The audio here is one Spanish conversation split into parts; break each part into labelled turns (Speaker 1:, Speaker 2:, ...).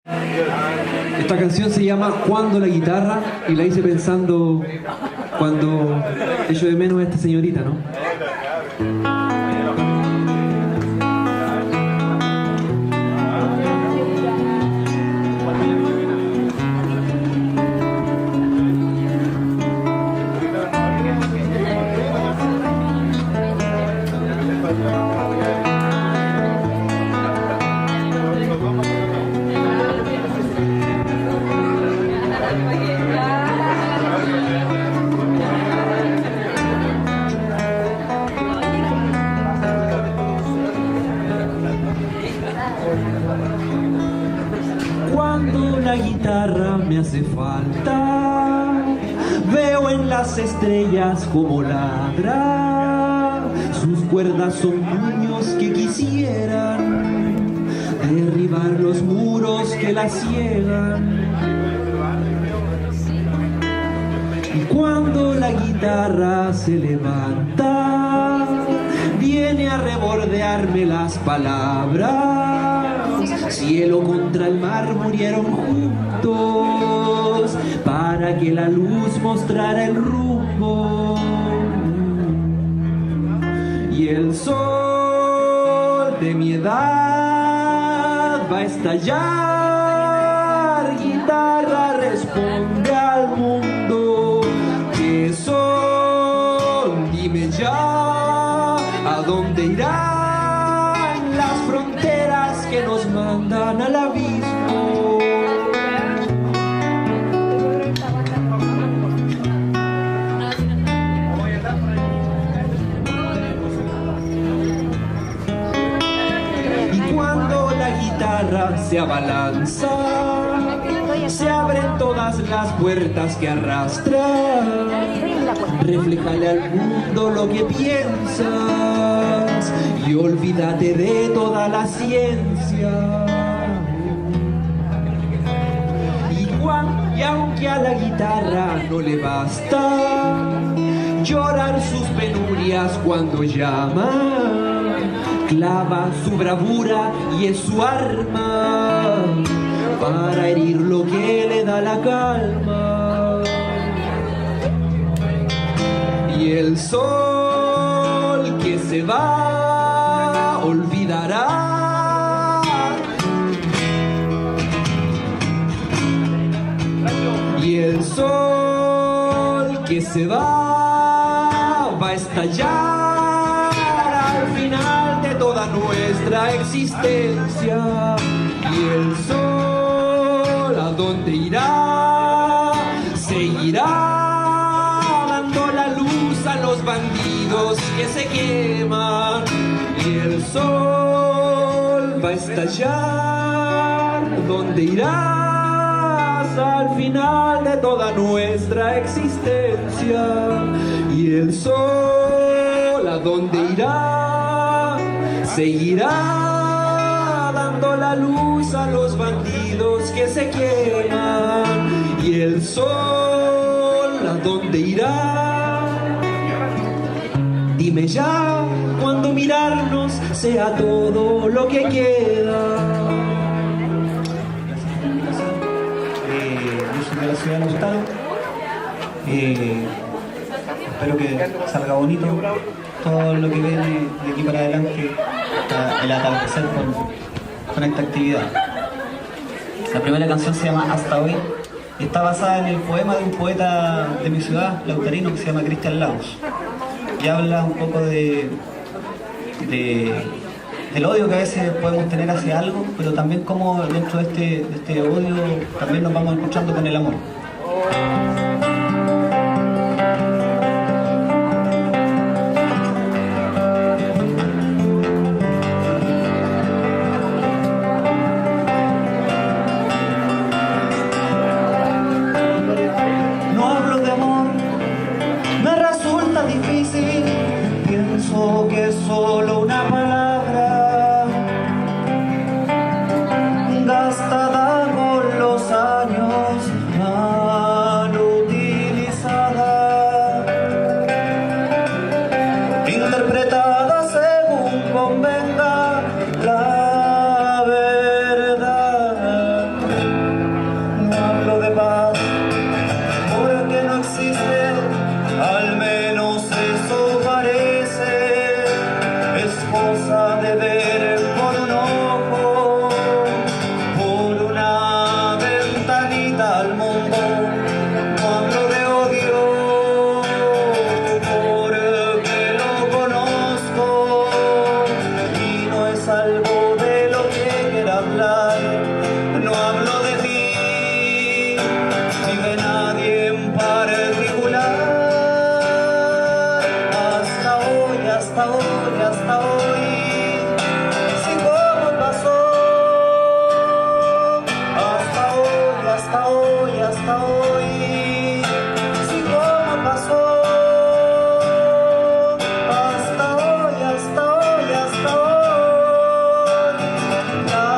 Speaker 1: Esta canción se llama Cuando la guitarra y la hice pensando cuando echo de menos a esta señorita, ¿no? Cuando la guitarra me hace falta, veo en las estrellas como ladra. Sus cuerdas son puños que quisieran derribar los muros que la ciegan. Y cuando la guitarra se levanta, viene a rebordearme las palabras. Cielo contra el mar murieron juntos para que la luz mostrara el rumbo. Y el sol de mi edad va a estallar. Guitarra, responde al mundo. ¿Qué son? Dime ya, ¿a dónde irán las fronteras que nos mandan al abismo? Y cuando la guitarra se abalanza, se abren todas las puertas que arrastra. Refléjale al mundo lo que piensas y olvídate de toda la ciencia. Y aunque a la guitarra no le basta llorar sus penurias cuando llama, clava su bravura y es su arma para herir lo que le da la calma. Y el sol que se va olvidará. Y el sol que se va a estallar al final de toda nuestra existencia. Y el sol, ¿a dónde irá? Seguirá dando la luz a los bandidos que se queman. Y el sol va a estallar, ¿dónde irás? Al final de toda nuestra existencia. Y el sol, ¿a dónde irá? Seguirá dando la luz a los bandidos que se queman. Y el sol, ¿a dónde irá? Dime ya, cuando mirarnos sea todo lo que queda.
Speaker 2: Yo soy de la ciudad de Lautaro. Espero que salga bonito todo lo que viene de aquí para adelante, hasta el atardecer con esta actividad. La primera canción se llama Hasta Hoy y está basada en el poema de un poeta de mi ciudad, lautarino, que se llama Cristian Lagos, y habla un poco del odio que a veces podemos tener hacia algo, pero también como dentro de este odio también nos vamos escuchando con el amor. No hablo de amor, me resulta difícil, pienso que es solo una palabra gastada con los años, basta de ver por un ojo, por una ventanita al mundo. No hablo de odio, porque lo conozco y no es algo de lo que quiera hablar. No hablo de ti ni de nadie en particular. Hasta hoy, hasta hoy, hasta hoy, si como pasó. Hasta hoy, hasta hoy, hasta hoy, si como pasó. Hasta hoy, hasta hoy, hasta hoy, la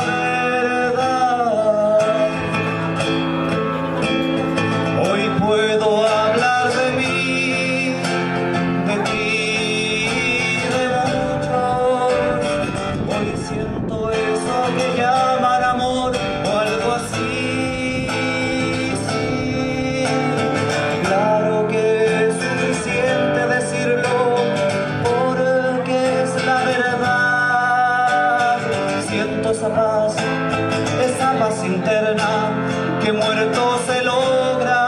Speaker 2: verdad. Hoy puedo hablar de mí, de ti, de muchos. Hoy siento eso que llaman amor o algo así. Sí, claro que es suficiente decirlo, porque es la verdad. Siento esa paz interna que muerto se logra.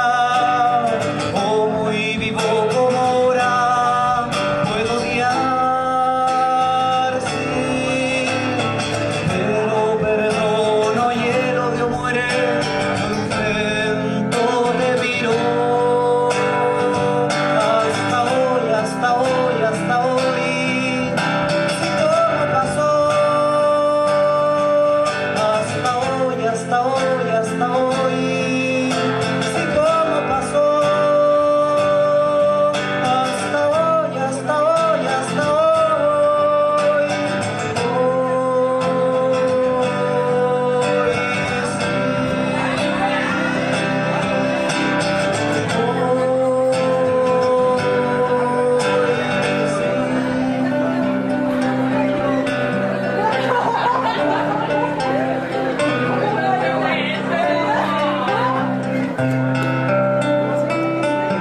Speaker 2: O muy vivo como ahora puedo odiar, sí, pero perdono y el odio muere. Lo enfrento, te miro. Hasta hoy, hasta hoy, hasta hoy, si todo pasó. Hasta hoy, hasta hoy, hasta hoy, si como pasó. Hasta hoy, hasta hoy, hasta hoy,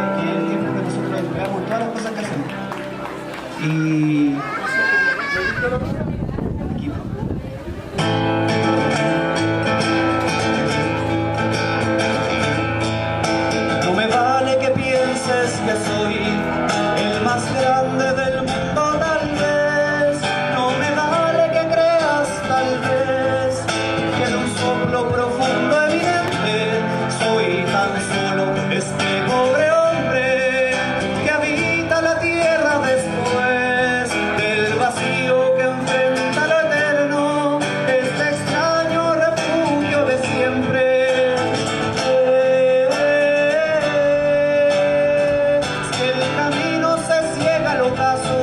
Speaker 2: aquí el tiempo que nosotros entregamos en todas las cosas que hacemos. Y equipo. No me vale que pienses que soy el más grande del mundo, tal vez. No me vale que creas, tal vez, que en un soplo profundo evidente soy tan solo este pobre hombre que habita la tierra después del vacío que enfrenta lo eterno, este extraño refugio de siempre. Si el camino se ciega al ocaso,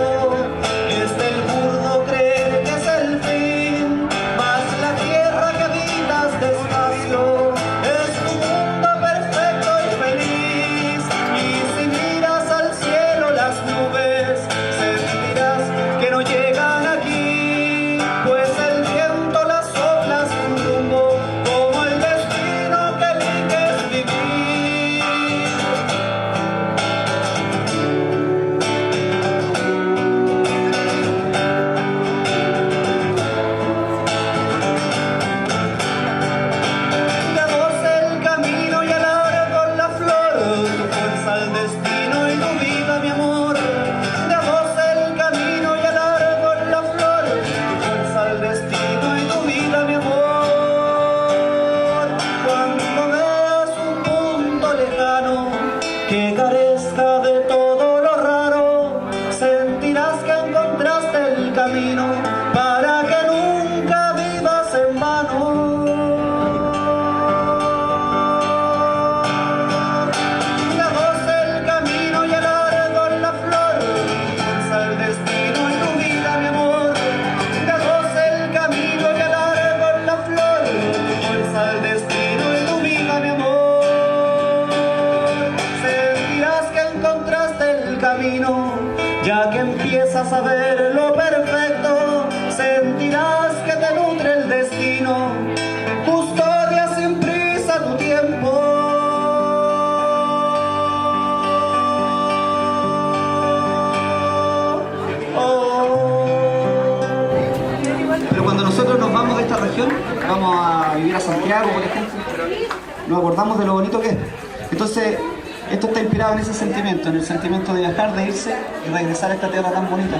Speaker 2: es del burdo creer que es el fin, mas la tierra que habitas despacio es tu mundo perfecto y feliz. Y si miras al cielo las nubes, sentirás que no llegan aquí, pues el viento las sopla sin rumbo, como el destino que eliges vivir. De vos el camino y el árbol la flor, tu fuerza al destino y tu vida mi amor. De vos el camino y el árbol la flor, tu fuerza al destino y tu vida mi amor. Cuando veas un punto lejano que carezca de todo lo raro, sentirás que encontraste el camino para que nunca vivas en vano. De vos el camino y el árbol la flor, tu fuerza al destino y tu vida mi amor. De vos el camino y el árbol la flor, tu fuerza al destino y tu vida mi amor. Sentirás que encontraste el camino, ya que empiezas a ver lo perfecto. Sentirás que te nutre el destino, custodia sin prisa tu tiempo. Oh. Pero cuando nosotros nos vamos de esta región, vamos a vivir a Santiago, por ejemplo, nos acordamos de lo bonito que es. Entonces, esto está inspirado en ese sentimiento, en el sentimiento de viajar, de irse y regresar a esta tierra tan bonita.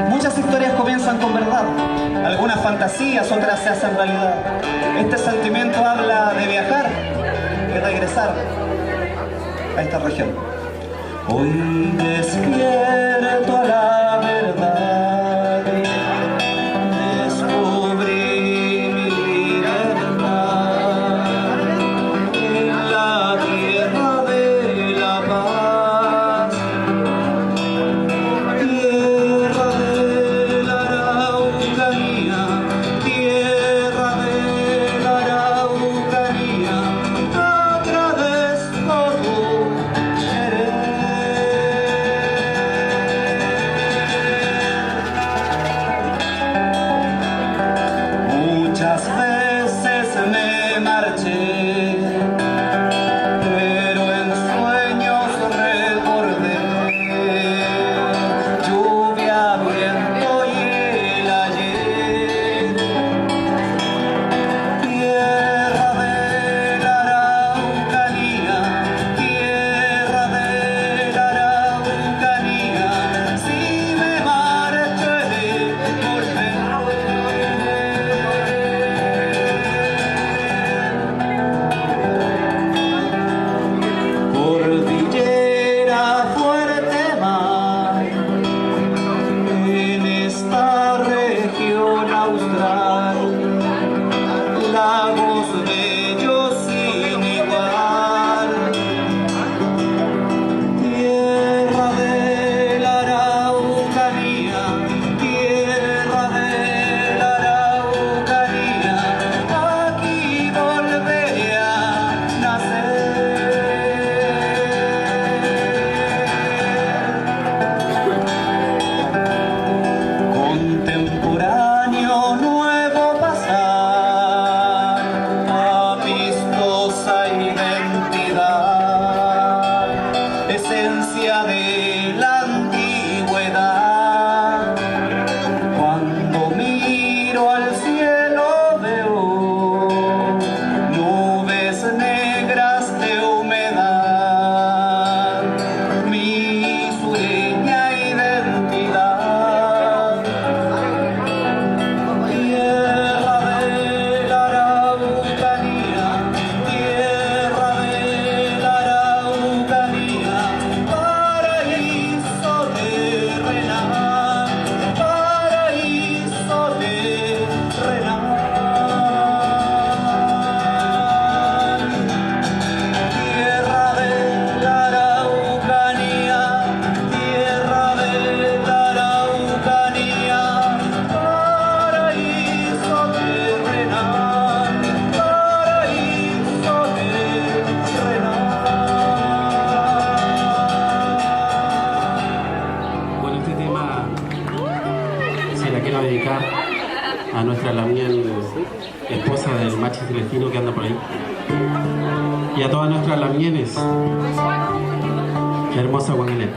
Speaker 2: Muchas historias comienzan con verdad, algunas fantasías, otras se hacen realidad. Este sentimiento habla de viajar y regresar a esta región. Hoy despierto a la verdad, descubrí mi libertad en la tierra de la paz, tierra de la Araucanía, tierra de la Araucanía, agradezco tu querer. Muchas veces me marché, pero en sueños recordé lluvia, viento y el ayer. Tierra de la Araucanía, tierra de la Araucanía, si me marcho he de volver. Cordillera fuerte mar, en esta región austral, lagos bellos sin igual, tierra de la Araucanía, tierra de la Araucanía, aquí volveré a nacer. Contemporáneo, nuevo pasar, amistosa identidad, esencia de la antigüedad. Cuando miro al cielo veo nubes negras de humedad, mi sureña identidad. Tierra de la Araucanía, tierra de la Araucanía, paraíso terrenal, paraíso terrenal. Tierra de la Araucanía, tierra de la Araucanía, paraíso terrenal, paraíso terrenal.
Speaker 3: Bueno, este tema se la quiero dedicar a nuestra Lamiel, esposa del Machi Celestino que anda por ahí, y a todas nuestras Lamieles. Hermosa Guanguilera.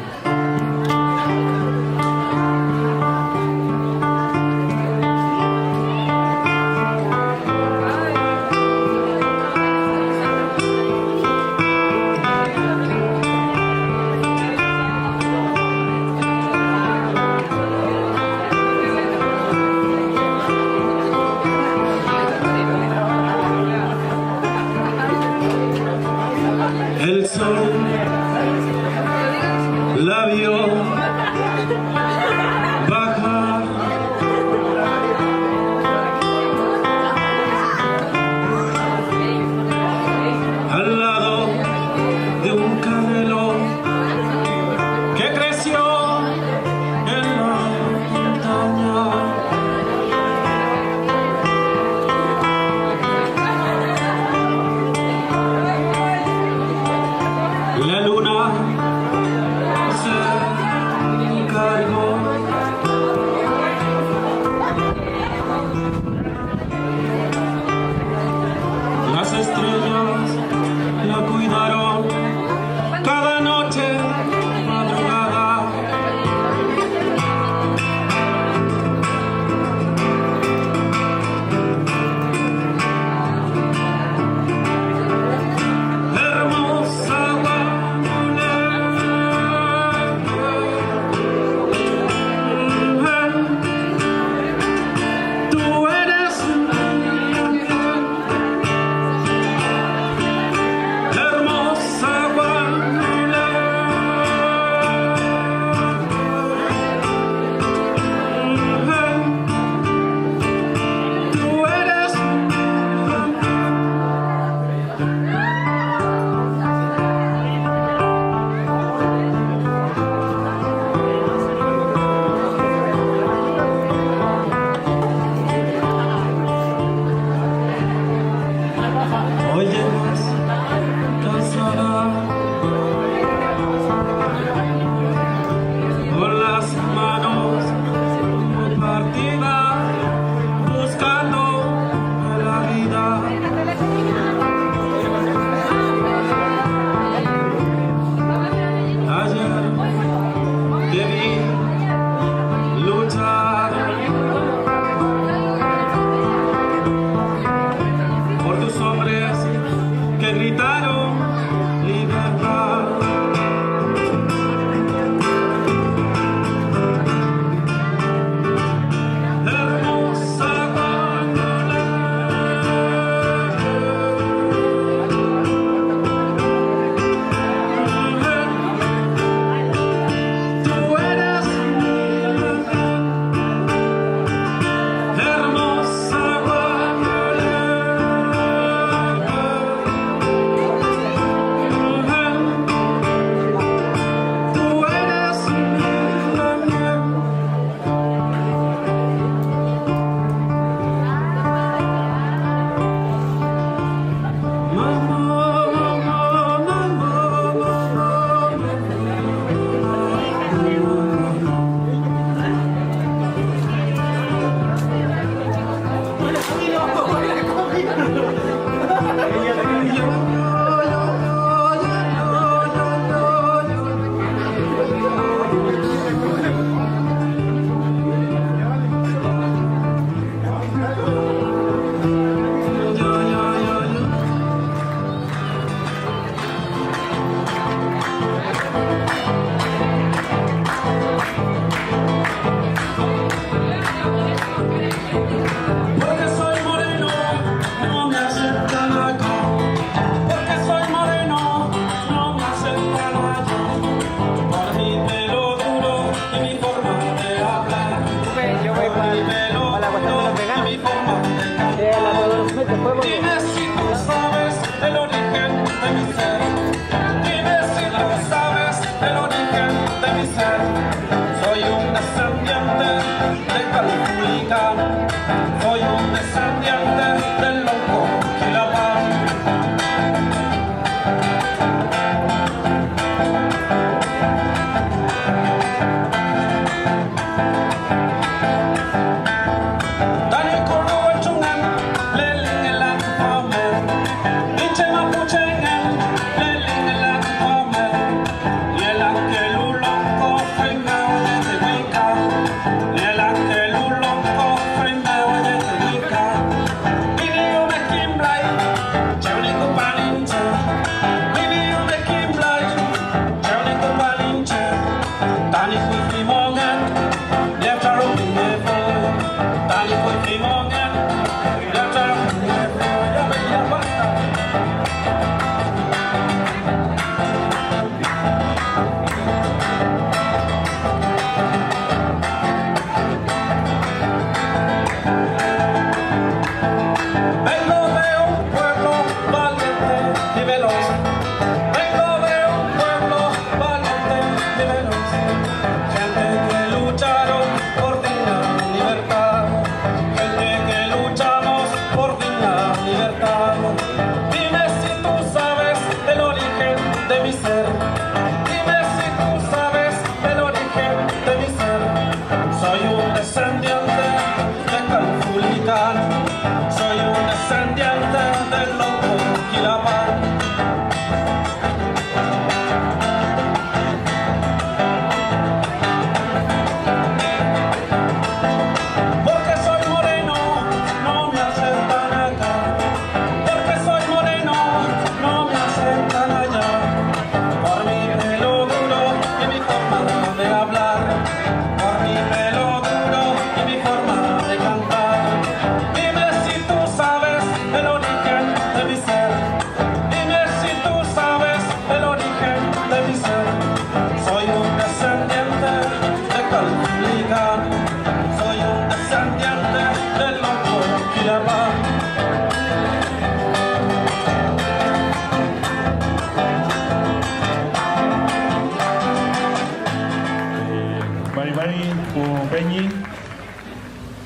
Speaker 3: El sol la vio bajar al lado de un canelo que creció en la montaña. La luna se encargó las estrellas la cuidaron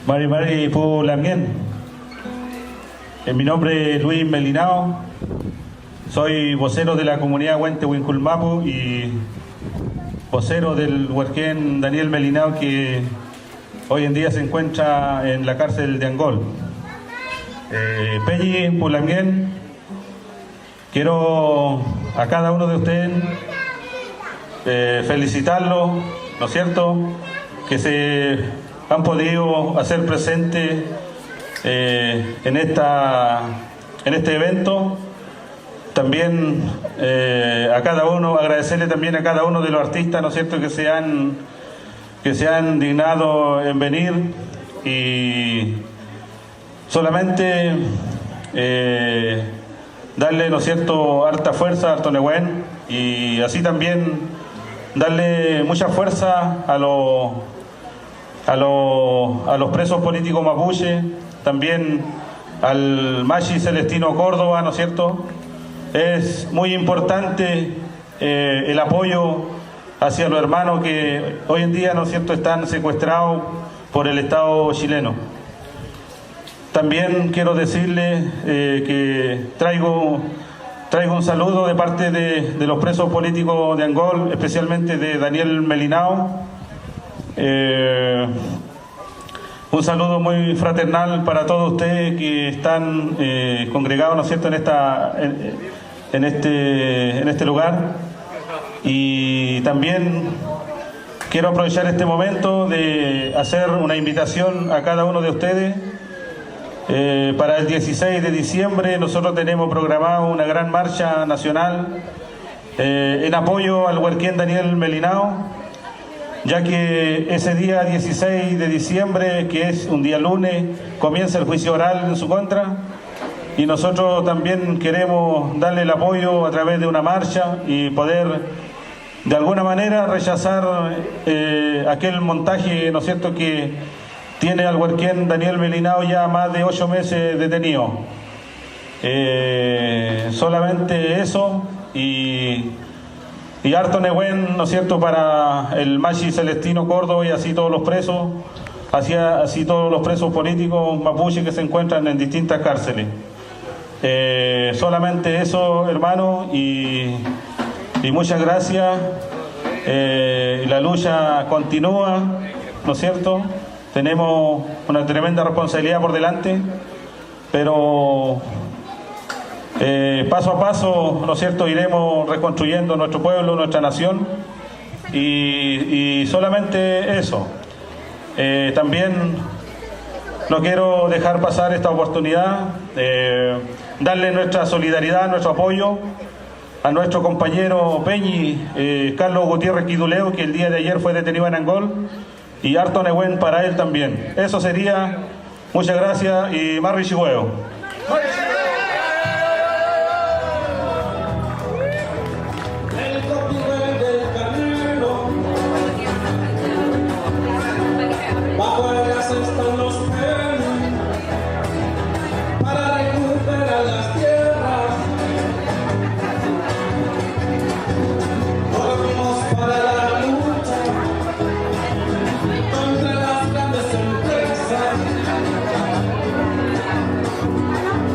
Speaker 4: Mari Pulamien. Mi nombre es Luis Melinao, soy vocero de la comunidad Huente Huinculmapu y vocero del huerquén Daniel Melinao, que hoy en día se encuentra en la cárcel de Angol. Pelli Pulamien, quiero a cada uno de ustedes felicitarlos, ¿no es cierto?, que se han podido hacer presentes en este evento. También a cada uno, agradecerle también a cada uno de los artistas, ¿no es cierto?, que se han dignado en venir, y solamente darle, ¿no es cierto?, harta fuerza a Arto Nehuen, y así también darle mucha fuerza a los presos políticos mapuche, también al Machi Celestino Córdoba, ¿no es cierto? Es muy importante el apoyo hacia los hermanos que hoy en día, ¿no es cierto?, están secuestrados por el Estado chileno. También quiero decirles que traigo un saludo de parte de los presos políticos de Angol, especialmente de Daniel Melinao. Un saludo muy fraternal para todos ustedes que están congregados, ¿no es cierto?, en este lugar. Y también quiero aprovechar este momento de hacer una invitación a cada uno de ustedes. Para el 16 de diciembre nosotros tenemos programado una gran marcha nacional en apoyo al huerquén Daniel Melinao, ya que ese día 16 de diciembre, que es un día lunes, comienza el juicio oral en su contra, y nosotros también queremos darle el apoyo a través de una marcha y poder de alguna manera rechazar aquel montaje, ¿no es cierto?, que tiene al huerquén Daniel Melinao ya más de 8 meses detenido. Solamente eso, y Arto Nehuen, ¿no es cierto?, para el Machi Celestino Córdoba, y así todos los presos, así todos los presos políticos mapuche que se encuentran en distintas cárceles. Solamente eso, hermano, y muchas gracias. La lucha continúa, ¿no es cierto? Tenemos una tremenda responsabilidad por delante, pero paso a paso, ¿no es cierto?, iremos reconstruyendo nuestro pueblo, nuestra nación, y solamente eso. También no quiero dejar pasar esta oportunidad, darle nuestra solidaridad, nuestro apoyo a nuestro compañero Peñi, Carlos Gutiérrez Quiduleo, que el día de ayer fue detenido en Angol, y Arto Nehuen para él también. Eso sería. Muchas gracias y Marri Chihueo.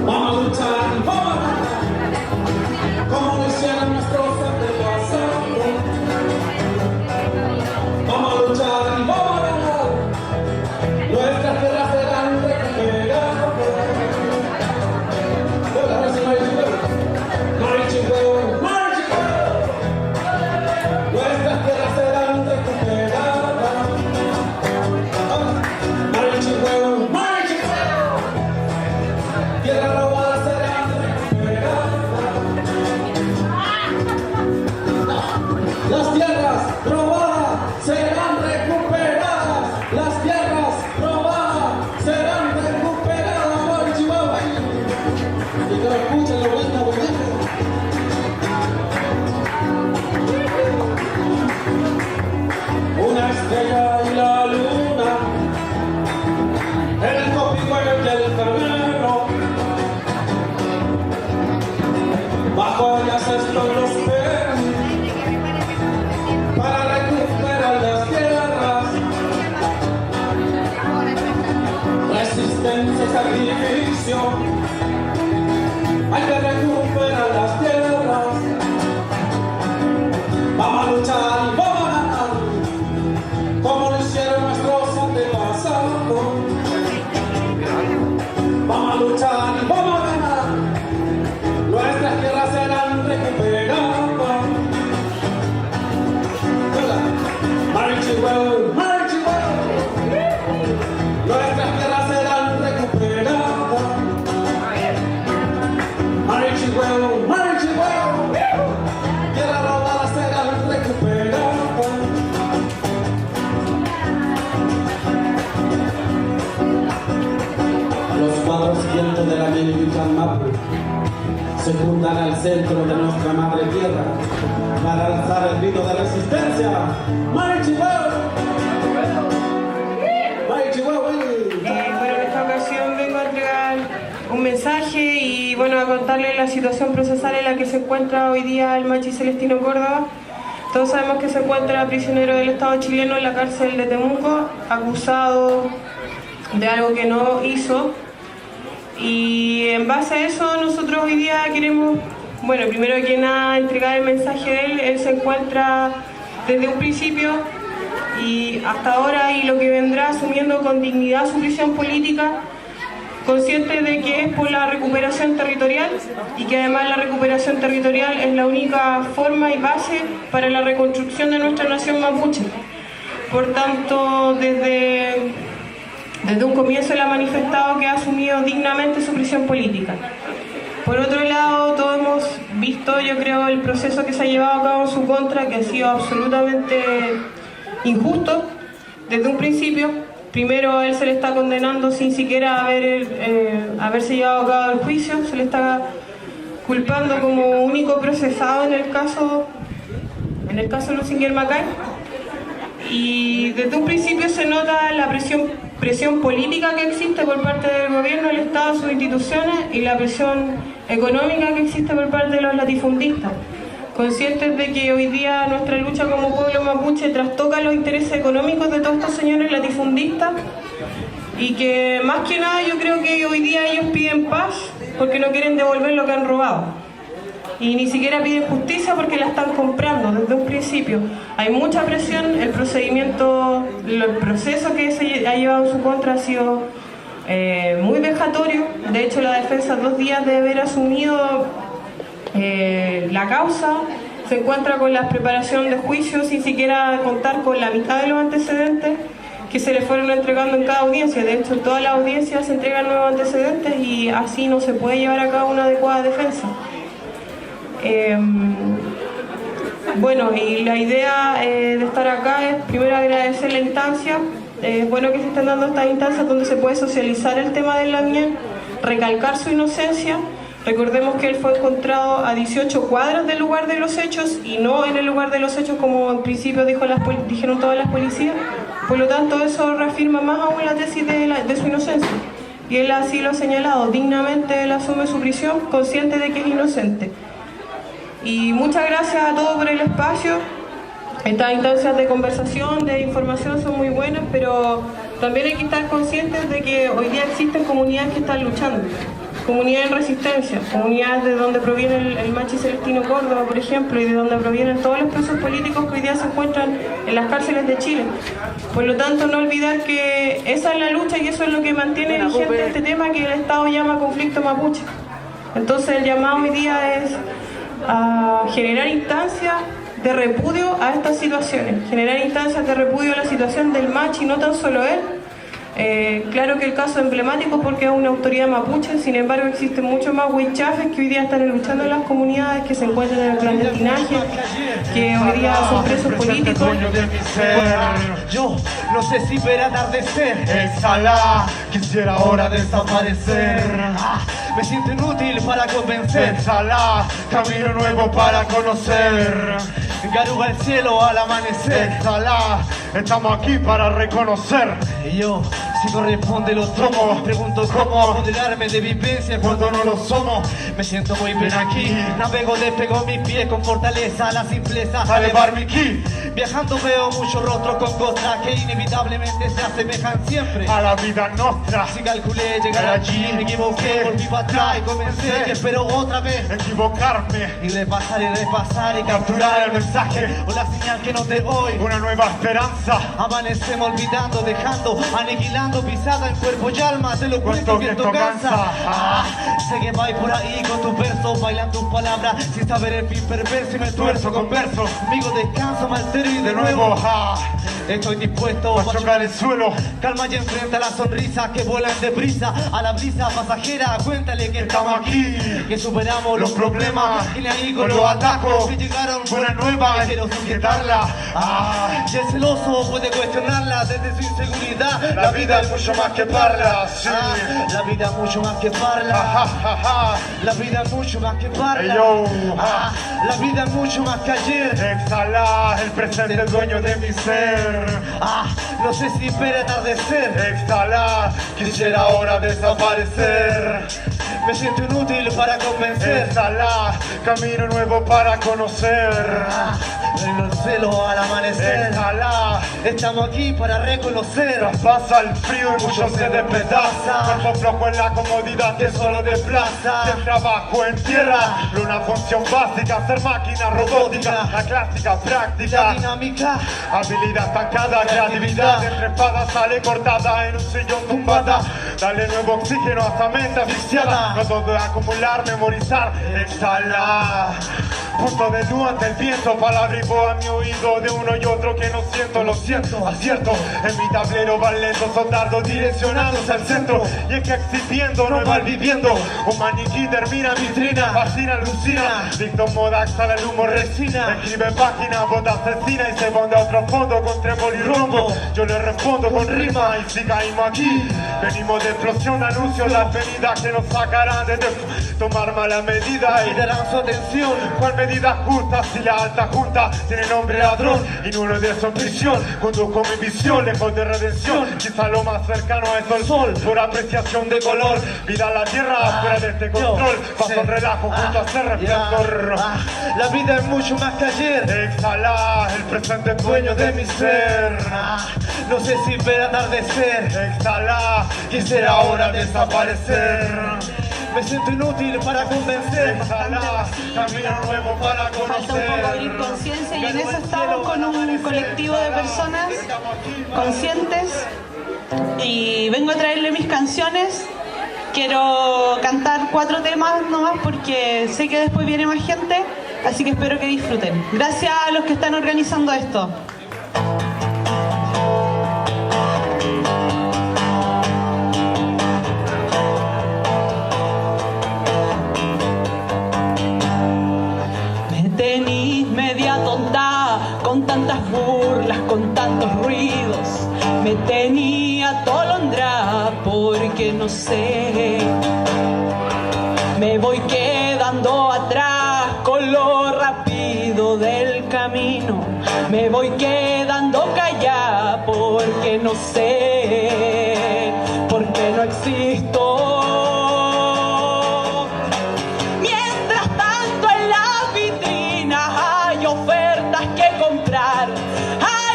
Speaker 5: Vamos
Speaker 1: tradición. Hay que recuperar las tierras. Vamos a luchar y vamos a ganar, como lo hicieron nuestros antepasados. Vamos a luchar y vamos a ganar, nuestras tierras serán recuperadas. Marichihueo, Marichihueo, nuestras tierras serán recuperadas. Marichihueo, Marichihueo, tierras robadas serán recuperadas. Los 400 de la Minihuitlán Mapu se juntan al centro de nuestra madre tierra para alzar el grito de resistencia. ¡Marichihueo! ¡Marichihueo!
Speaker 5: Bueno, en esta ocasión vengo a entregar un mensaje y bueno, a contarles la situación procesal en la que se encuentra hoy día el Machi Celestino Córdoba. Todos sabemos que se encuentra prisionero del Estado chileno en la cárcel de Temuco, acusado de algo que no hizo. Y en base a eso nosotros hoy día queremos, bueno, primero que nada entregar el mensaje de él. Él se encuentra desde un principio y hasta ahora y lo que vendrá asumiendo con dignidad su prisión política, consciente de que es por la recuperación territorial y que además la recuperación territorial es la única forma y base para la reconstrucción de nuestra nación mapuche. Por tanto, desde un comienzo él ha manifestado que ha asumido dignamente su prisión política. Por otro lado, todos hemos visto, yo creo, el proceso que se ha llevado a cabo en su contra, que ha sido absolutamente injusto desde un principio. Primero, a él se le está condenando sin siquiera haberse llevado a cabo el juicio, se le está culpando como único procesado en el caso Lusinger Macay. Y desde un principio se nota la presión política que existe por parte del gobierno, del Estado, sus instituciones, y la presión económica que existe por parte de los latifundistas, conscientes de que hoy día nuestra lucha como pueblo mapuche trastoca los intereses económicos de todos estos señores latifundistas, y que más que nada yo creo que hoy día ellos piden paz porque no quieren devolver lo que han robado. Y ni siquiera piden justicia porque la están comprando desde un principio. Hay mucha presión, el proceso que se ha llevado en su contra ha sido muy vejatorio. De hecho, la defensa, 2 días de haber asumido la causa, se encuentra con la preparación de juicio sin siquiera contar con la mitad de los antecedentes que se le fueron entregando en cada audiencia. De hecho, en todas las audiencias se entregan nuevos antecedentes y así no se puede llevar a cabo una adecuada defensa. Bueno, y la idea de estar acá es primero agradecer la instancia. Es bueno que se estén dando estas instancias donde se puede socializar el tema del Lamien, recalcar su inocencia. Recordemos que él fue encontrado a 18 cuadras del lugar de los hechos y no en el lugar de los hechos como en principio dijeron todas las policías. Por lo tanto, eso reafirma más aún la tesis de su inocencia. Y él así lo ha señalado, dignamente él asume su prisión, consciente de que es inocente. Y muchas gracias a todos por el espacio. Estas instancias de conversación, de información son muy buenas, pero también hay que estar conscientes de que hoy día existen comunidades que están luchando, comunidades en resistencia, comunidades de donde proviene el Machi Celestino Córdoba, por ejemplo, y de donde provienen todos los presos políticos que hoy día se encuentran en las cárceles de Chile. Por lo tanto, no olvidar que esa es la lucha y eso es lo que mantiene vigente este tema que el Estado llama conflicto mapuche. Entonces, el llamado hoy día es a generar instancias de repudio a estas situaciones, generar instancias de repudio a la situación del Machi, no tan solo él. Claro que el caso es emblemático porque es una autoridad mapuche, sin embargo existen muchos más huichafes que hoy día están luchando en las comunidades, que se encuentran en el clandestinaje, que hoy día son presos políticos.
Speaker 6: Yo no sé si ver atardecer, exhala, quisiera ahora desaparecer. Me siento inútil para convencer, exhala, camino nuevo para conocer. Garuga el cielo al amanecer, exhala, estamos aquí para reconocer. Y yo, si corresponde los tomos, pregunto cómo apoderarme de vivencias cuando no lo somos. Me siento muy bien aquí, navego, despego mis pies con fortaleza, la simpleza a elevar mi ki. Viajando veo muchos rostros con costras que inevitablemente se asemejan siempre
Speaker 7: a la vida nuestra.
Speaker 6: Si calculé llegar allí, me equivoqué, volví para atrás y comencé que espero otra vez
Speaker 7: equivocarme
Speaker 6: y repasar y capturar el mensaje o la señal que nos dé hoy
Speaker 7: una nueva esperanza.
Speaker 6: Amanecemos olvidando, dejando, aniquilando pisada en cuerpo y alma. Te lo cuento que esto cansa. Sé que vais por ahí con tus versos, bailan tus palabras sin saber el fin perverso y me tuerzo con versos. Conmigo descanso, me altero y de nuevo estoy dispuesto
Speaker 7: a chocar el suelo.
Speaker 6: Calma y enfrenta la sonrisa que vuelan deprisa a la brisa pasajera. Cuéntale que estamos aquí, que superamos los problemas, que le ahí con los atajos que llegaron buenas nuevas. Quiero sujetarla. Y el celoso puede cuestionarla desde su inseguridad.
Speaker 7: La vida es mucho más que parla. Sí.
Speaker 6: La vida es mucho más que parla. La vida es mucho más que parla. La vida es mucho más que ayer.
Speaker 7: Exhala, el presente es dueño de mi ser.
Speaker 6: No sé si espera atardecer.
Speaker 7: Exhala, quisiera ahora desaparecer.
Speaker 6: Me siento inútil para convencer.
Speaker 7: Exhala, camino nuevo para conocer.
Speaker 6: En el cielo al amanecer.
Speaker 7: Exhala,
Speaker 6: estamos aquí para reconocer.
Speaker 7: Pasa el frío y mucho se despedaza. Cuerpo flojo en la comodidad que solo desplaza. El trabajo en tierra, una función básica. Ser máquina robótica, la clásica práctica.
Speaker 6: La dinámica,
Speaker 7: habilidad estancada, creatividad entrepada sale cortada en un sillón tumbada. Dale nuevo oxígeno a esa mente asfixiada. No todo es acumular, memorizar. Exhala. Punto de luz ante el viento, palabra y voz a mi oído de uno y otro que no siento, lo siento, acierto. En mi tablero van lentos, soldados direccionados al centro. Y es que exhibiendo no va viviendo. Un maniquí termina vitrina, fascina, alucina. Dicto moda, exhala el humo, resina. Escribe página, bota asesina y se pone a otro fondo con trébol y rombo. Yo le respondo con rima y si caímos aquí, venimos de explosión, anuncio las venidas que nos sacarán de tomar mala medida
Speaker 6: y darán su atención.
Speaker 7: ¿Cuál medida justa? Si la alta junta tiene nombre ladrón y no lo de su prisión, conduzco mi visión lejos de redención, quizá lo más cercano es el sol, por apreciación de color, vida a la tierra fuera de este control, paso el relajo junto a ser reflector.
Speaker 6: La vida es mucho más que ayer.
Speaker 7: Exhala, el presente es dueño de mi ser.
Speaker 6: No sé si ver atardecer.
Speaker 7: Exhala, quisiera ahora desaparecer.
Speaker 6: Me siento inútil para convencer.
Speaker 7: Exhala, camino nuevo para conocer.
Speaker 8: Falta un poco abrir conciencia y en eso estamos con un colectivo de personas conscientes y vengo a traerle mis canciones. Quiero cantar 4 temas nomás porque sé que después viene más gente, así que espero que disfruten. Gracias a los que están organizando esto. Tenís media tonta, con tantas burlas, con tantos ruidos. Me tenía atolondrada porque no sé. Me voy quedando atrás con lo rápido del camino. Me voy quedando callada porque no sé, porque no existo.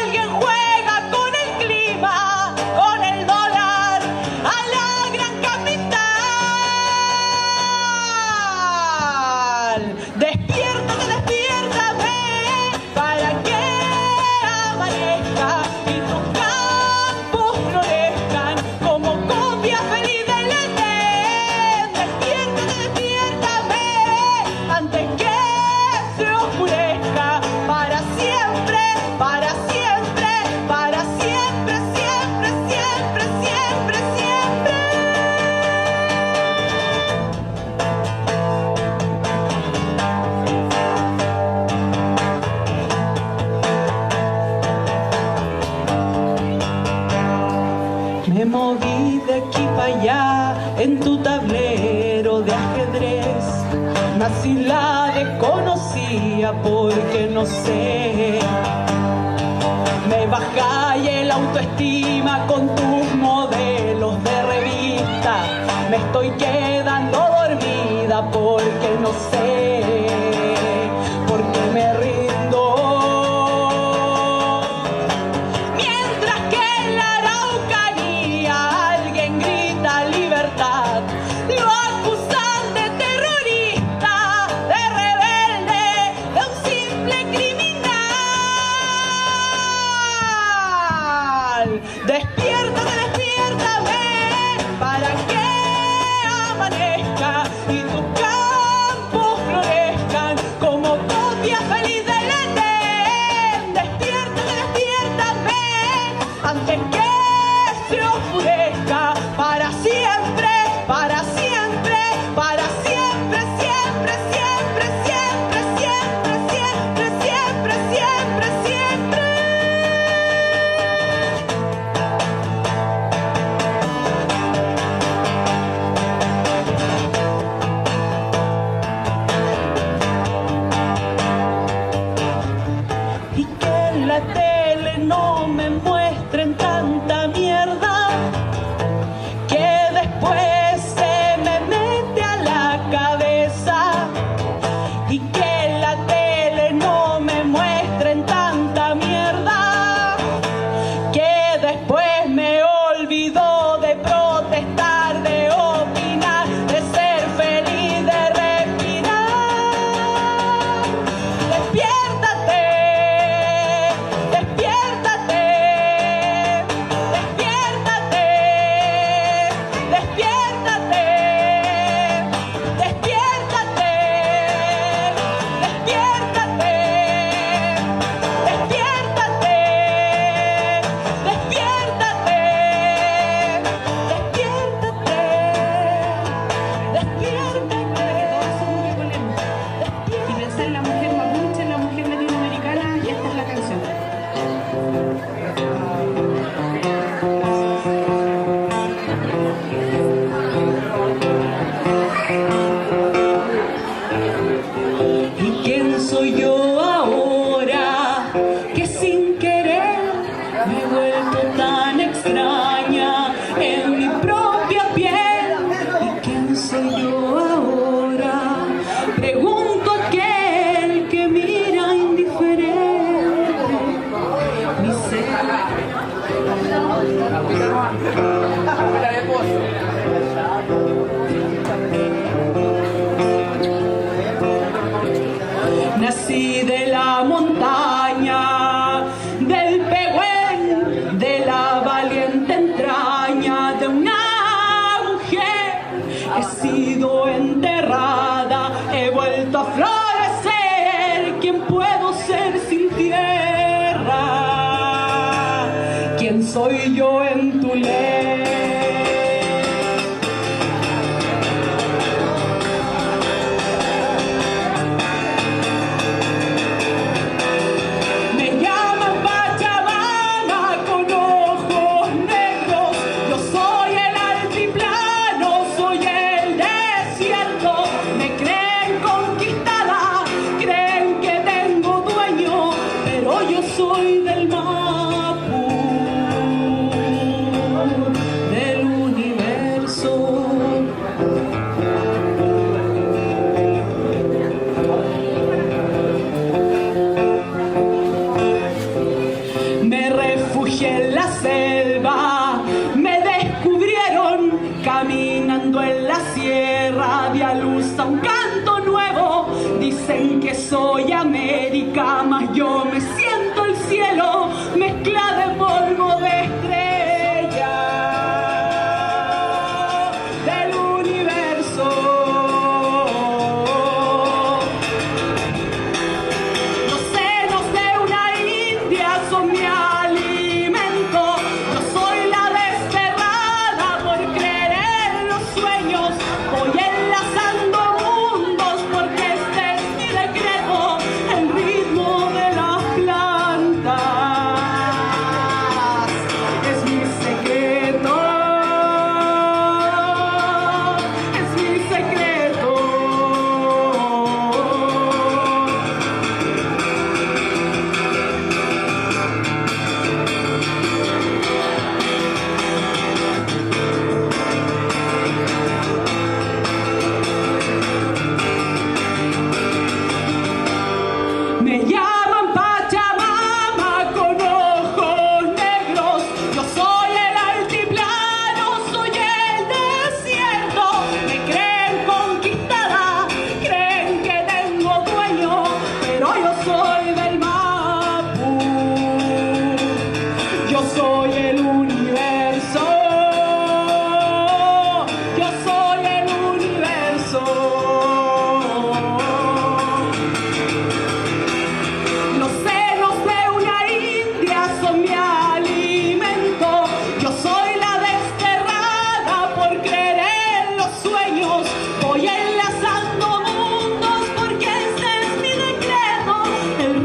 Speaker 8: Alguien juega con el clima, con el dólar, a la gran capital. Despiértate, despiértame, para que amanezca y tus campos florezcan como copias feliz del Edén. Despiértate, despiértame, antes que se oscurezca para siempre. Para siempre, para siempre, siempre, siempre, siempre, siempre. Me moví de aquí para allá en tu tablero de ajedrez. Nací la desconocía porque no sé. Me baja y el autoestima con tus modelos de revista. Me estoy quedando dormida porque no sé, porque me rindo.
Speaker 9: la montaña, del pehuen, de la valiente entraña de una mujer. He sido enterrada, he vuelto a florecer. ¿Quién puedo ser sin tierra? ¿Quién soy yo en tu ley? Soy del Mapu, del universo. Me refugié en la selva, me descubrieron caminando en la sierra. Di a luz a un canto nuevo, dicen que soy América, mas yo me siento el cielo, mezcla de polvo de estrella del universo. Los senos de una india son mi alimento. Yo soy la desterrada por creer en los sueños. Voy enlazando mundos porque este es mi decreto, el ritmo de las plantas. Es mi secreto, es mi secreto. Me llaman Pachamama con ojos negros. Yo soy el altiplano, soy el desierto. Me creen conquistada, creen que tengo dueño, pero yo soy del Mapu. Yo soy el universo. Yo soy el universo. Los senos de una india son mi alimento. Yo soy la desterrada por creer en los sueños. Voy enlazando mundos porque este es mi decreto, el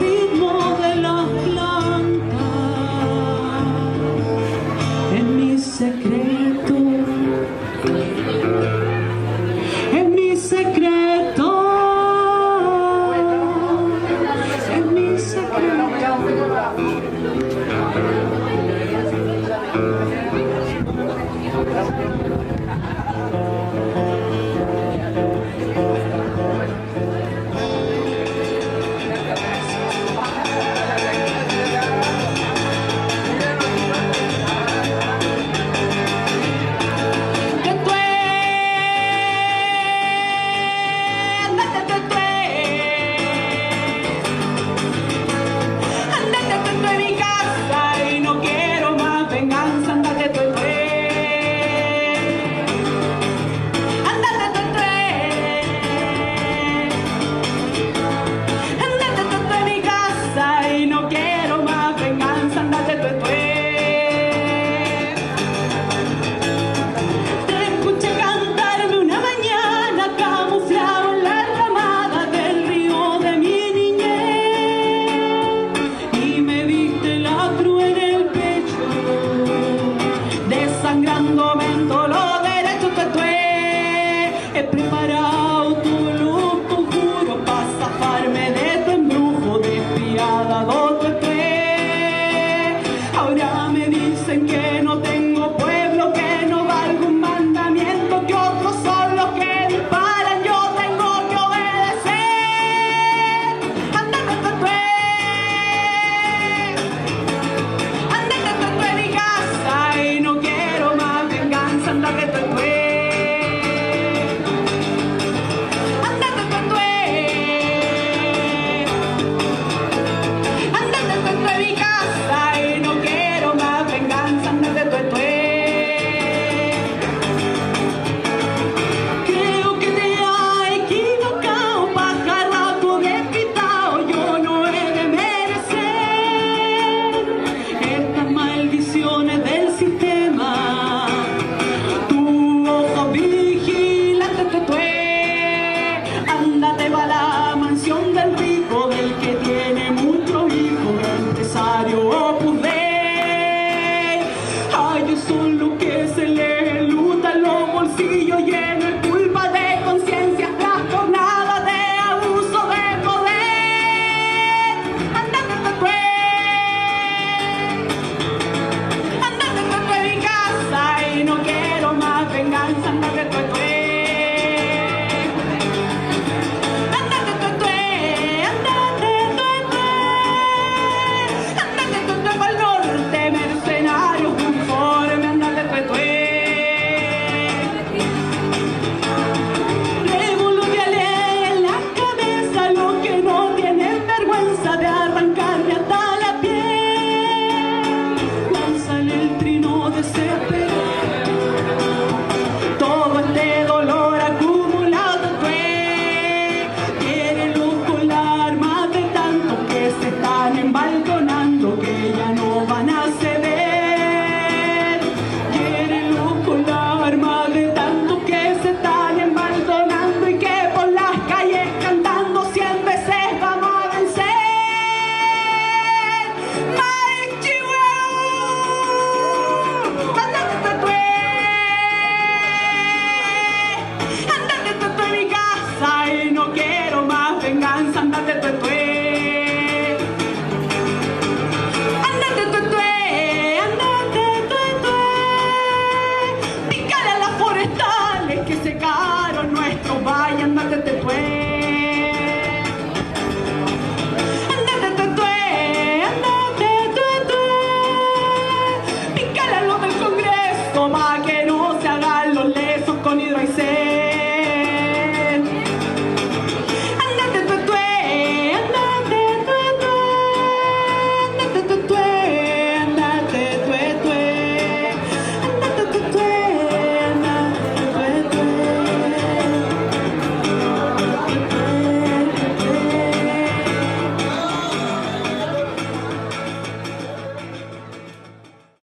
Speaker 9: con Hidroicel.